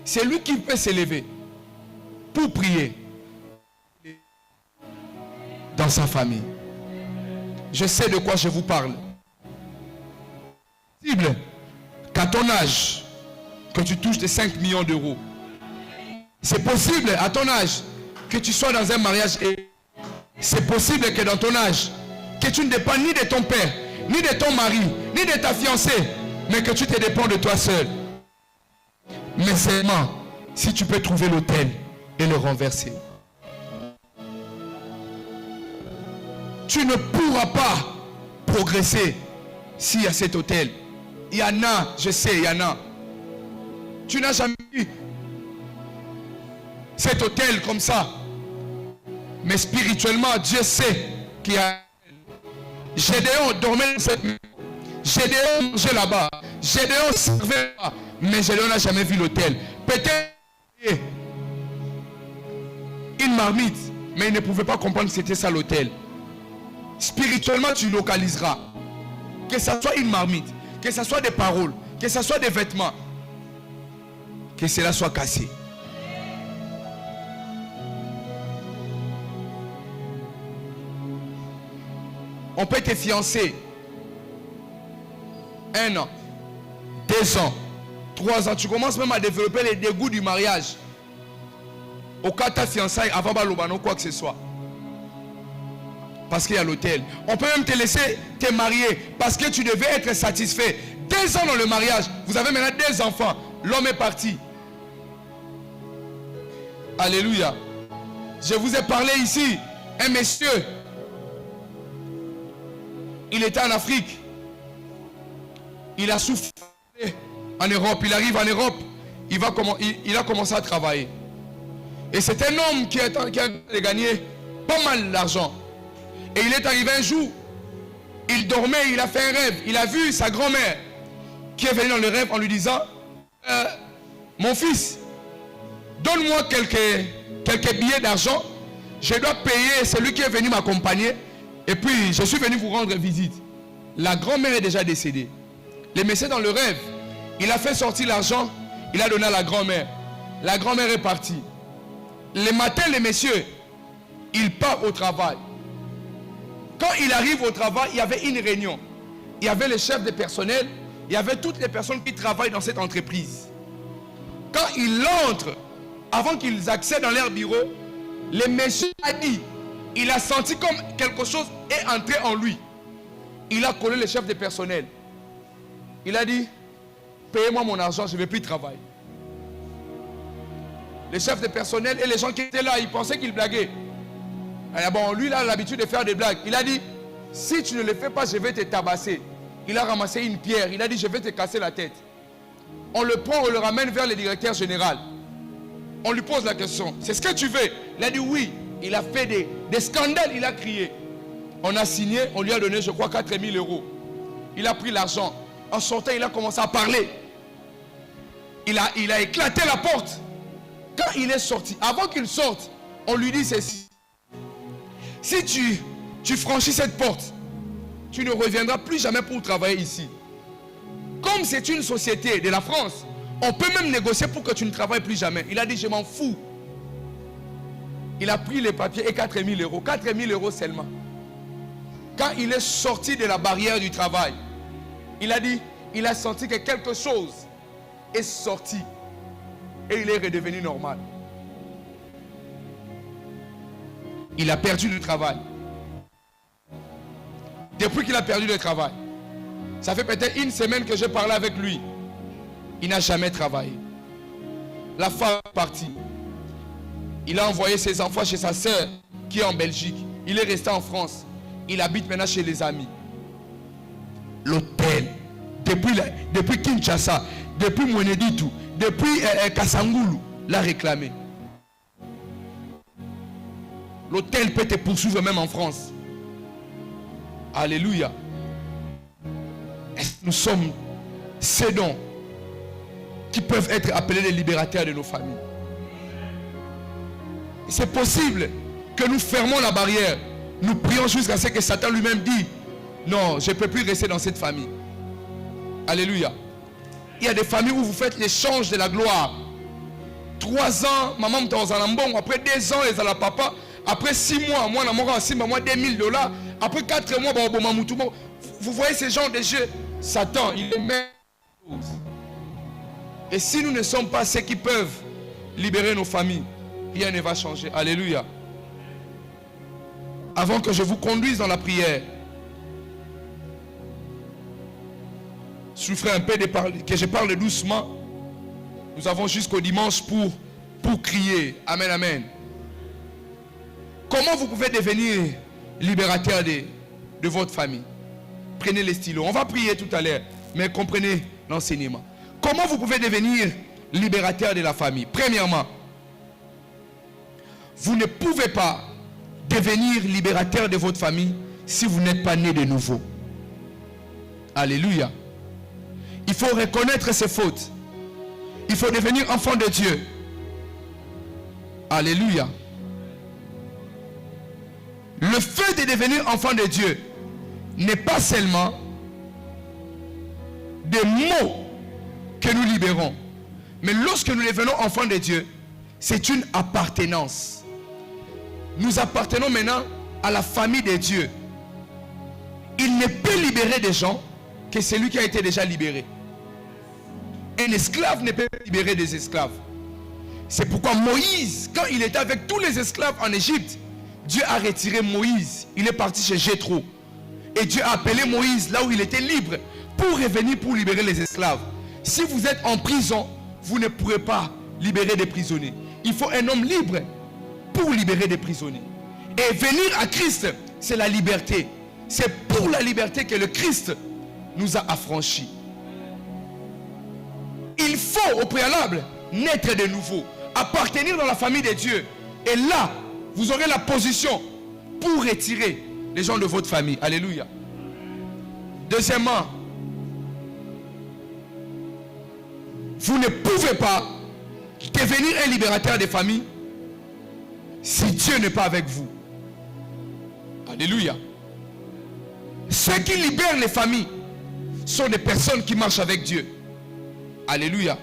Speaker 1: C'est lui qui peut s'élever pour prier dans sa famille. Je sais de quoi je vous parle. C'est possible qu'à ton âge, que tu touches des 5 millions d'euros. C'est possible à ton âge que tu sois dans un mariage. Et c'est possible que dans ton âge, que tu ne dépends ni de ton père, ni de ton mari, ni de ta fiancée, mais que tu te dépends de toi seul. Mais seulement si tu peux trouver l'autel et le renverser. Tu ne pourras pas progresser s'il y a cet autel. Il y en a, je sais, il y en a. Tu n'as jamais vu cet autel comme ça. Mais spirituellement, Dieu sait qu'il y a. Gédéon dormait dans cette maison. Gédéon mangeait là-bas. Gédéon servait là-bas. Mais Gédéon n'a jamais vu l'autel. Peut-être une marmite, mais il ne pouvait pas comprendre que c'était ça l'autel. Spirituellement, tu localiseras. Que ce soit une marmite, que ce soit des paroles, que ce soit des vêtements, que cela soit cassé. On peut te fiancer 1 an, 2 ans, 3 ans. Tu commences même à développer les dégoûts du mariage. Au cas de ta fiançaille, avant Balobano, quoi que ce soit. Parce qu'il y a l'autel. On peut même te laisser te marier parce que tu devais être satisfait. 2 ans dans le mariage. Vous avez maintenant 2 enfants. L'homme est parti. Alléluia. Je vous ai parlé ici. Un monsieur. Il était en Afrique. Il a souffert en Europe. Il arrive en Europe. Il a commencé à travailler. Et c'est un homme qui a gagné pas mal d'argent. Et il est arrivé un jour. Il dormait, il a fait un rêve. Il a vu sa grand-mère qui est venue dans le rêve en lui disant mon fils, donne-moi quelques billets d'argent. Je dois payer celui qui est venu m'accompagner. Et puis, je suis venu vous rendre visite. La grand-mère est déjà décédée. Le monsieur dans le rêve, il a fait sortir l'argent. Il a donné à la grand-mère. La grand-mère est partie. Le matin, le monsieur, il part au travail. Quand il arrive au travail, il y avait une réunion. Il y avait le chef de personnel. Il y avait toutes les personnes qui travaillent dans cette entreprise. Quand il entre, avant qu'ils accèdent dans leur bureau, le monsieur a dit, il a senti comme quelque chose est entré en lui. Il a collé le chef de personnel. Il a dit, payez-moi mon argent, je ne vais plus travailler. Les chefs de personnel et les gens qui étaient là, ils pensaient qu'il blaguait. Alors bon, lui, il a l'habitude de faire des blagues. Il a dit, si tu ne le fais pas, je vais te tabasser. Il a ramassé une pierre. Il a dit, je vais te casser la tête. On le prend, on le ramène vers le directeur général. On lui pose la question, c'est ce que tu veux? Il a dit oui. Il a fait des scandales, il a crié. On a signé, on lui a donné, je crois, 4 000 €. Il a pris l'argent. En sortant, il a commencé à parler. Il a éclaté la porte. Quand il est sorti, avant qu'il sorte, on lui dit ceci. Si tu franchis cette porte, tu ne reviendras plus jamais pour travailler ici. Comme c'est une société de la France, on peut même négocier pour que tu ne travailles plus jamais. Il a dit, je m'en fous. Il a pris les papiers et 4 000 €. 4 000 € seulement. Quand il est sorti de la barrière du travail, il a dit, il a senti que quelque chose est sorti. Et il est redevenu normal. Il a perdu le travail. Depuis qu'il a perdu le travail, ça fait peut-être 1 semaine que j'ai parlé avec lui. Il n'a jamais travaillé. La femme est partie. Il a envoyé ses enfants chez sa sœur qui est en Belgique. Il est resté en France. Il habite maintenant chez les amis. L'hôtel, depuis Kinshasa, depuis Mweneditu, depuis Kasangulu, l'a réclamé. L'hôtel peut te poursuivre même en France. Alléluia. Nous sommes ces dons qui peuvent être appelés les libérateurs de nos familles. C'est possible que nous fermons la barrière. Nous prions jusqu'à ce que Satan lui-même dit, non, je ne peux plus rester dans cette famille. Alléluia. Il y a des familles où vous faites l'échange de la gloire. 3 ans, maman me dans un bon. Après 2 ans, les à la papa. Après 6 mois, moi, moi, 2000 $. Après 4 mois, vous voyez ces gens de jeux. Satan, il est même. Et si nous ne sommes pas ceux qui peuvent libérer nos familles, rien ne va changer. Alléluia. Avant que je vous conduise dans la prière, souffrez un peu que je parle doucement. Nous avons jusqu'au dimanche pour crier. Amen, amen. Comment vous pouvez devenir libérateur de votre famille? Prenez les stylos. On va prier tout à l'heure, mais comprenez l'enseignement. Comment vous pouvez devenir libérateur de la famille? Premièrement, vous ne pouvez pas devenir libérateur de votre famille si vous n'êtes pas né de nouveau. Alléluia. Il faut reconnaître ses fautes. Il faut devenir enfant de Dieu. Alléluia. le fait de devenir enfant de Dieu n'est pas seulement des mots que nous libérons, mais lorsque nous devenons enfants de Dieu, c'est une appartenance. Nous appartenons maintenant à la famille de Dieu. Il ne peut libérer des gens que celui qui a été déjà libéré. Un esclave ne peut pas libérer des esclaves. C'est pourquoi Moïse, quand il était avec tous les esclaves en Égypte, Dieu a retiré Moïse. Il est parti chez Jéthro. Et Dieu a appelé Moïse là où il était libre pour revenir pour libérer les esclaves. Si vous êtes en prison, vous ne pourrez pas libérer des prisonniers. Il faut un homme libre pour libérer des prisonniers. Et venir à Christ, c'est la liberté. C'est pour la liberté que le Christ nous a affranchis. Il faut au préalable naître de nouveau, appartenir dans la famille de Dieu. Et là, vous aurez la position pour retirer les gens de votre famille. Alléluia. Deuxièmement, vous ne pouvez pas devenir un libérateur des familles si Dieu n'est pas avec vous. Alléluia. Ceux qui libèrent les familles sont des personnes qui marchent avec Dieu. Alléluia.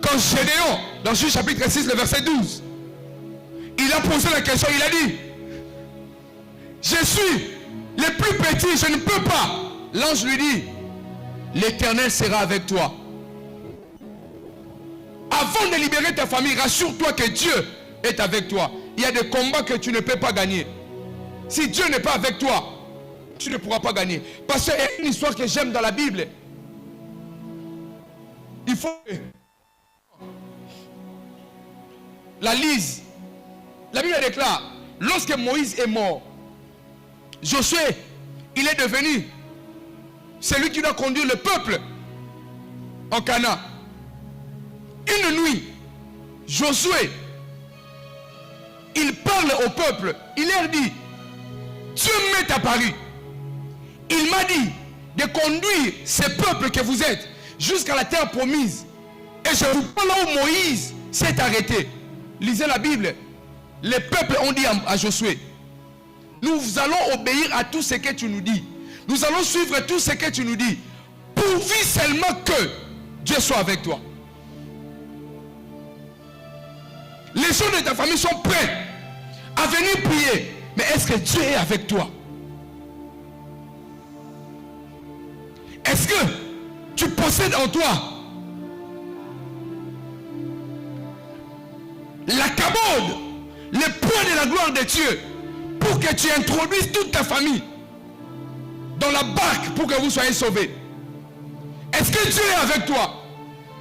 Speaker 1: Quand Gédéon, dans Juge chapitre 6, le verset 12, il a posé la question, il a dit, je suis le plus petit, je ne peux pas. L'ange lui dit, l'Éternel sera avec toi. Avant de libérer ta famille, rassure-toi que Dieu est avec toi. Il y a des combats que tu ne peux pas gagner. Si Dieu n'est pas avec toi, tu ne pourras pas gagner. Parce qu'il y a une histoire que j'aime dans la Bible. Il faut la lise. La Bible déclare, lorsque Moïse est mort, Josué, il est devenu celui qui doit conduire le peuple en Canaan. Une nuit, Josué, il parle au peuple, il leur dit, Dieu m'est apparu. Il m'a dit de conduire ce peuple que vous êtes jusqu'à la terre promise. Et je vous parle là où Moïse s'est arrêté. Lisez la Bible. Les peuples ont dit à Josué, nous allons obéir à tout ce que tu nous dis. Nous allons suivre tout ce que tu nous dis. Pourvu seulement que Dieu soit avec toi. Les gens de ta famille sont prêts à venir prier. Mais est-ce que Dieu est avec toi? Est-ce que tu possèdes en toi la cabode, le poids de la gloire de Dieu pour que tu introduises toute ta famille dans la barque pour que vous soyez sauvés? Est-ce que Dieu est avec toi?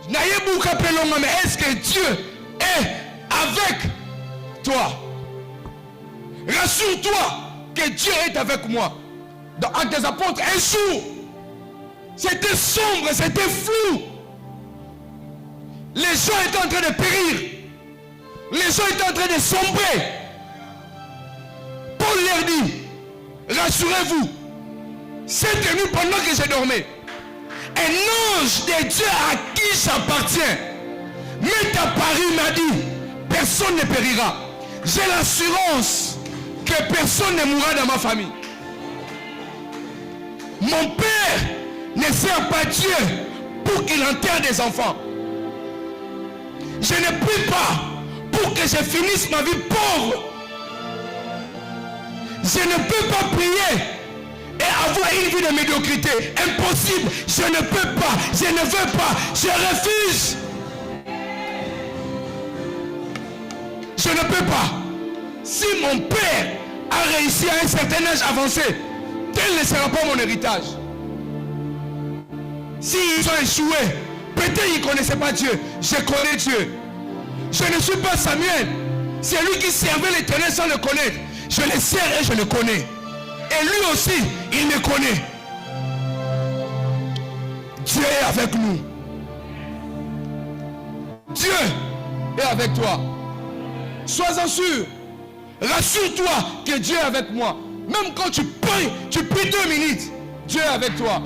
Speaker 1: Mais est-ce que Dieu est avec toi? Rassure-toi que Dieu est avec moi. Dans Actes des Apôtres, un jour, c'était sombre, c'était flou. Les gens étaient en train de périr. Les gens étaient en train de sombrer. Paul leur dit, rassurez-vous, cette nuit pendant que je dormais, un ange de Dieu à qui j'appartiens m'est apparu, m'a dit, personne ne périra. J'ai l'assurance que personne ne mourra dans ma famille. Mon père ne sert pas Dieu pour qu'il enterre des enfants. Je ne prie pas pour que je finisse ma vie pauvre. Je ne peux pas prier et avoir une vie de médiocrité. Impossible. Je ne peux pas. Je ne veux pas. Je refuse. Je ne peux pas. Si mon père a réussi à un certain âge avancé, tel ne sera pas mon héritage. S'ils ont échoué, peut-être ils ne connaissaient pas Dieu. Je connais Dieu. Je ne suis pas Samuel. C'est lui qui servait l'Éternel sans le connaître. Je le sers et je le connais. Et lui aussi, il me connaît. Dieu est avec nous. Dieu est avec toi. Sois-en sûr. Rassure-toi que Dieu est avec moi. Même quand tu pries 2 minutes, Dieu est avec toi.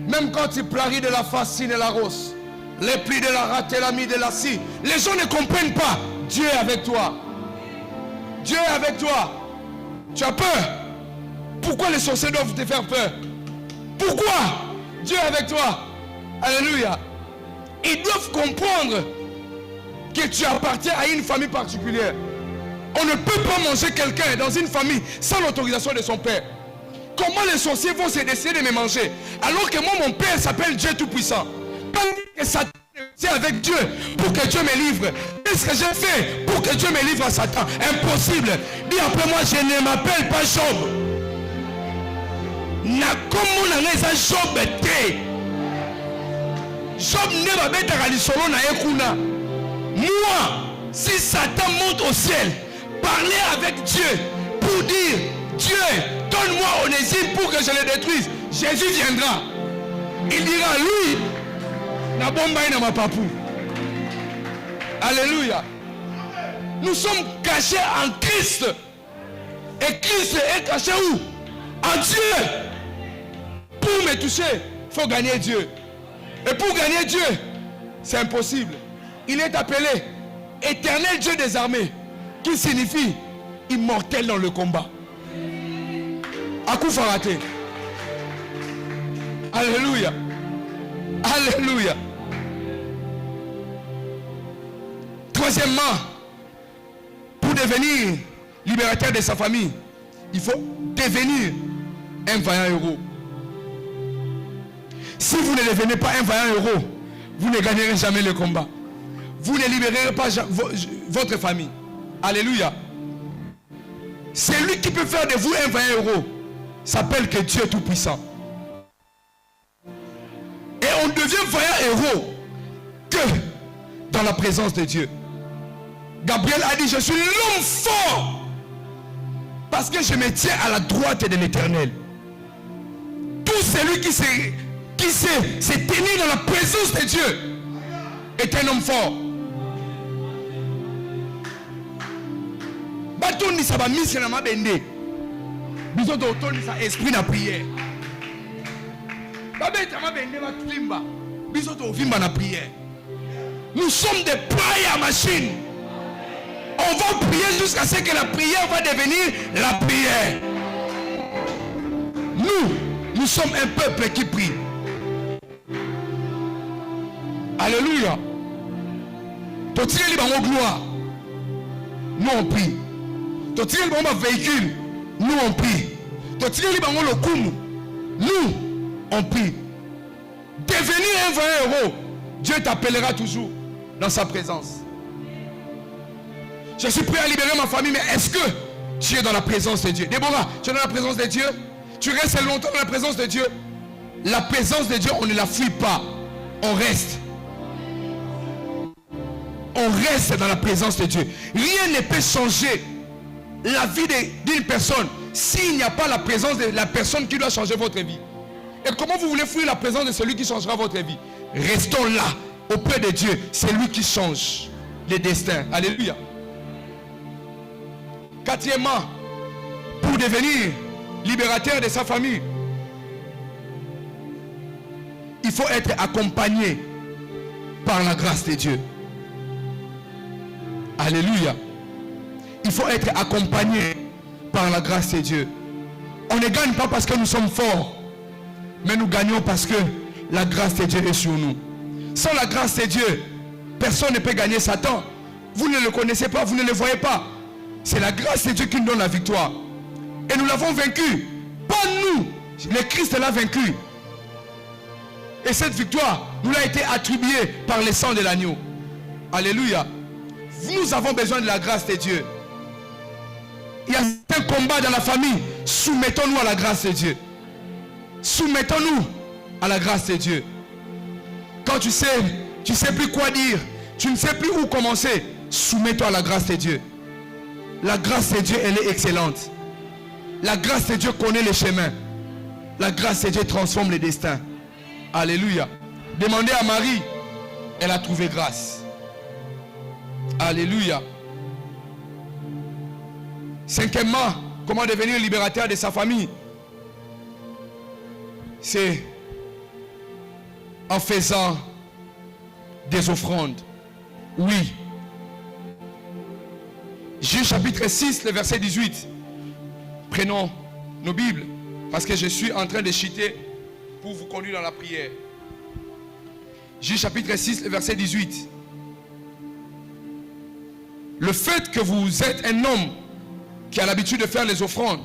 Speaker 1: Même quand tu plaries de la fascine et la rose, les plis de la rate et la mie de la scie, les gens ne comprennent pas. Dieu est avec toi. Dieu est avec toi. Tu as peur. Pourquoi les sorciers doivent te faire peur? Pourquoi? Dieu est avec toi. Alléluia. Ils doivent comprendre que tu appartiens à une famille particulière. On ne peut pas manger quelqu'un dans une famille sans l'autorisation de son père. Comment les sorciers vont se décider de me manger alors que moi, mon père s'appelle Dieu Tout-Puissant? Pas que Satan est avec Dieu pour que Dieu me livre. Qu'est-ce que j'ai fait pour que Dieu me livre à Satan? Impossible. Dis après moi, je ne m'appelle pas Job. Job était. Job ne va pas être na ekuna. Moi, si Satan monte au ciel, parler avec Dieu pour dire, Dieu, donne-moi Onésime pour que je le détruise. Jésus viendra. Il dira, lui, na bomba na ma papou. Alléluia. Nous sommes cachés en Christ. Et Christ est caché où? En Dieu. Pour me toucher, il faut gagner Dieu. Et pour gagner Dieu, c'est impossible. Il est appelé Éternel Dieu des armées, qui signifie immortel dans le combat. Akou Faraté. Alléluia. Alléluia. Troisièmement, pour devenir libérateur de sa famille, il faut devenir un vaillant héros. Si vous ne devenez pas un vaillant héros, vous ne gagnerez jamais le combat. Vous ne libérerez pas votre famille. Alléluia. C'est lui qui peut faire de vous un vaillant héros. S'appelle que Dieu est tout puissant. Et on devient vaillant héros que dans la présence de Dieu. Gabriel a dit, je suis l'homme fort parce que je me tiens à la droite de l'Éternel. Tout celui qui sait se tenir dans la présence de Dieu est un homme fort. Batouni ça va mise na mabende. Biso to toni sa esprit na prière. Babeta mabende ba klimba. Biso to vimba na prière. Nous sommes des prières machines. On va prier jusqu'à ce que la prière va devenir la prière. Nous sommes un peuple qui prie. Alléluia. Totireli bango gloire. Nous on prie. Totireli bango véhicule. Nous on prie. Totireli bango lokumu. Nous on prie. Devenir un vrai héros. Dieu t'appellera toujours dans sa présence. Je suis prêt à libérer ma famille, mais est-ce que tu es dans la présence de Dieu? Déborah, tu es dans la présence de Dieu? Tu restes longtemps dans la présence de Dieu? La présence de Dieu, on ne la fuit pas. On reste. On reste dans la présence de Dieu. Rien ne peut changer la vie d'une personne s'il n'y a pas la présence de la personne qui doit changer votre vie. Et comment vous voulez fuir la présence de celui qui changera votre vie? Restons là, auprès de Dieu. C'est lui qui change les destins. Alléluia. Quatrièmement, pour devenir libérateur de sa famille, il faut être accompagné par la grâce de Dieu. Alléluia. Il faut être accompagné par la grâce de Dieu. On ne gagne pas parce que nous sommes forts, mais nous gagnons parce que la grâce de Dieu est sur nous. Sans la grâce de Dieu, personne ne peut gagner Satan. Vous ne le connaissez pas, vous ne le voyez pas. C'est la grâce de Dieu qui nous donne la victoire. Et nous l'avons vaincu. Pas nous. Le Christ l'a vaincu. Et cette victoire nous a été attribuée par le sang de l'agneau. Alléluia. Nous avons besoin de la grâce de Dieu. Il y a un combat dans la famille. Soumettons-nous à la grâce de Dieu. Soumettons-nous à la grâce de Dieu. Quand tu sais plus quoi dire, tu ne sais plus où commencer, soumets-toi à la grâce de Dieu. La grâce de Dieu, elle est excellente. La grâce de Dieu connaît les chemins. La grâce de Dieu transforme les destins. Alléluia. Demandez à Marie, elle a trouvé grâce. Alléluia. Cinquièmement, comment devenir libérateur de sa famille? C'est en faisant des offrandes. Oui. Juge chapitre 6, le verset 18. Prenons nos Bibles, parce que je suis en train de chuter pour vous conduire dans la prière. Juge chapitre 6, le verset 18. Le fait que vous êtes un homme qui a l'habitude de faire les offrandes,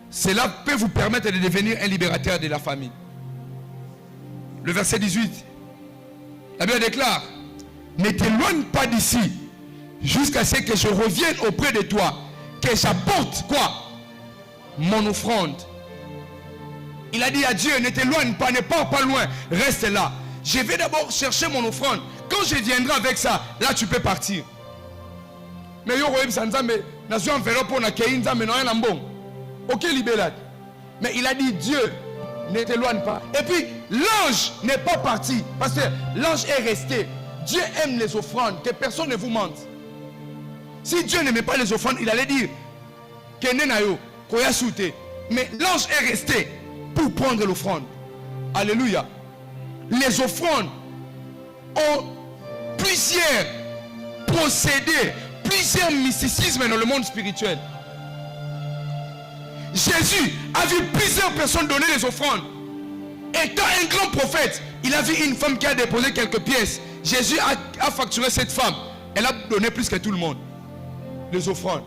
Speaker 1: cela peut vous permettre de devenir un libérateur de la famille. Le verset 18. La Bible déclare: ne t'éloigne pas d'ici jusqu'à ce que je revienne auprès de toi, que j'apporte quoi? Mon offrande. Il a dit à Dieu: ne t'éloigne pas, ne pars pas loin, reste là. Je vais d'abord chercher mon offrande. Quand je viendrai avec ça, là tu peux partir. Mais yo enveloppe on a ok libéral. Mais il a dit: Dieu, ne t'éloigne pas. Et puis l'ange n'est pas parti, parce que l'ange est resté. Dieu aime les offrandes, que personne ne vous mente. Si Dieu n'aimait pas les offrandes, il allait dire mais l'ange est resté pour prendre l'offrande. Alléluia. Les offrandes ont plusieurs procédés, plusieurs mysticismes dans le monde spirituel. Jésus a vu plusieurs personnes donner les offrandes. Étant un grand prophète, il a vu une femme qui a déposé quelques pièces. Jésus a facturé cette femme. Elle a donné plus que tout le monde les offrandes.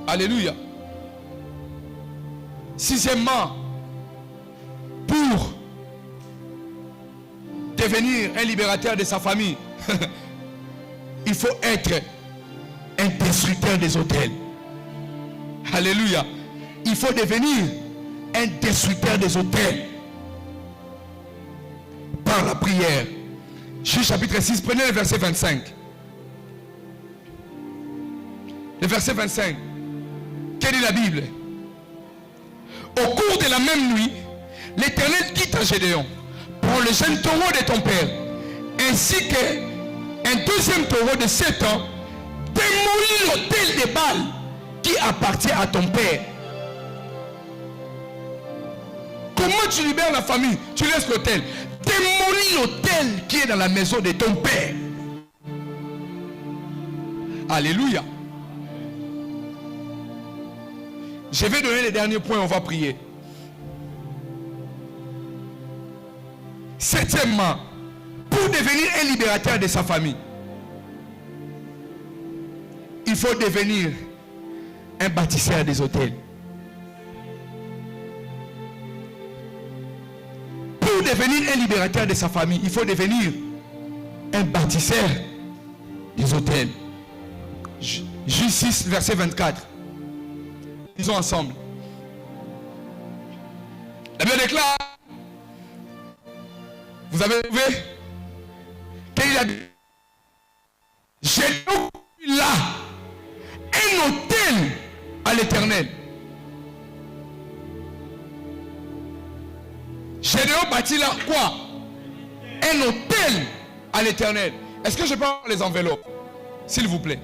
Speaker 1: Alléluia. Sixièmement, pour devenir un libérateur de sa famille, il faut être un destructeur des autels. Alléluia. Il faut devenir un destructeur des autels par la prière. Juge chapitre 6, prenez le verset 25. Le verset 25. Quelle est la Bible? Au cours de la même nuit, l'Éternel quitte à Gédéon. Prends le jeune taureau de ton père, ainsi qu'un deuxième taureau de 7 ans, démolis l'autel de Baal qui appartient à ton père. Comment tu libères la famille? Tu laisses l'autel. Démolis l'autel qui est dans la maison de ton père. Alléluia. Je vais donner les derniers points, on va prier. Septièmement, pour devenir un libérateur de sa famille, il faut devenir un bâtisseur des autels. Pour devenir un libérateur de sa famille, il faut devenir un bâtisseur des autels. Juge 6, verset 24. Disons ensemble. La Bible déclare. Vous avez trouvé? Qu'il a dit: j'ai là un autel à l'Éternel. Gédéon bâtit là quoi? Un autel à l'Éternel. Est-ce que je peux avoir les enveloppes, s'il vous plaît?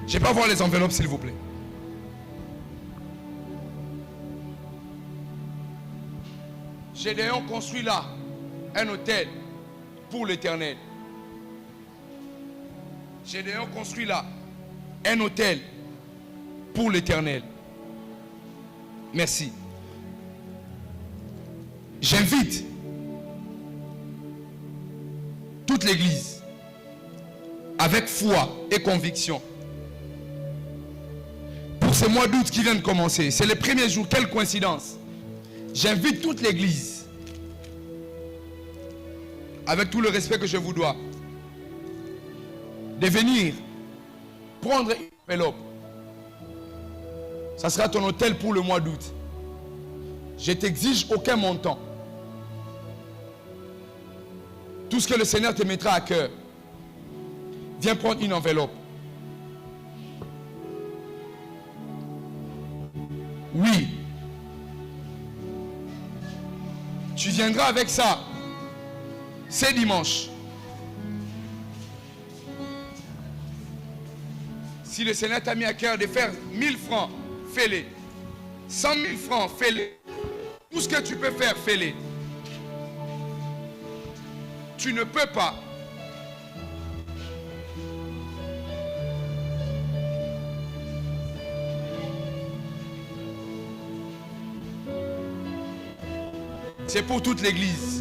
Speaker 1: Je peux avoir les enveloppes, s'il vous plaît. Gédéon construit là un autel pour l'Éternel. Gédéon construit là un autel pour l'Éternel. Merci. J'invite toute l'Église avec foi et conviction. Pour ce mois d'août qui vient de commencer, c'est le premier jour, quelle coïncidence. J'invite toute l'Église, avec tout le respect que je vous dois, de venir prendre une enveloppe. Ça sera ton hôtel pour le mois d'août. Je t'exige aucun montant. Tout ce que le Seigneur te mettra à cœur. Viens prendre une enveloppe. Oui. Tu viendras avec ça. C'est dimanche. Si le Seigneur t'a mis à cœur de faire 1000 francs, fais-les. 100 000 francs, fais-les. Tout ce que tu peux faire, fais-les. tu ne peux pas. C'est pour toute l'église.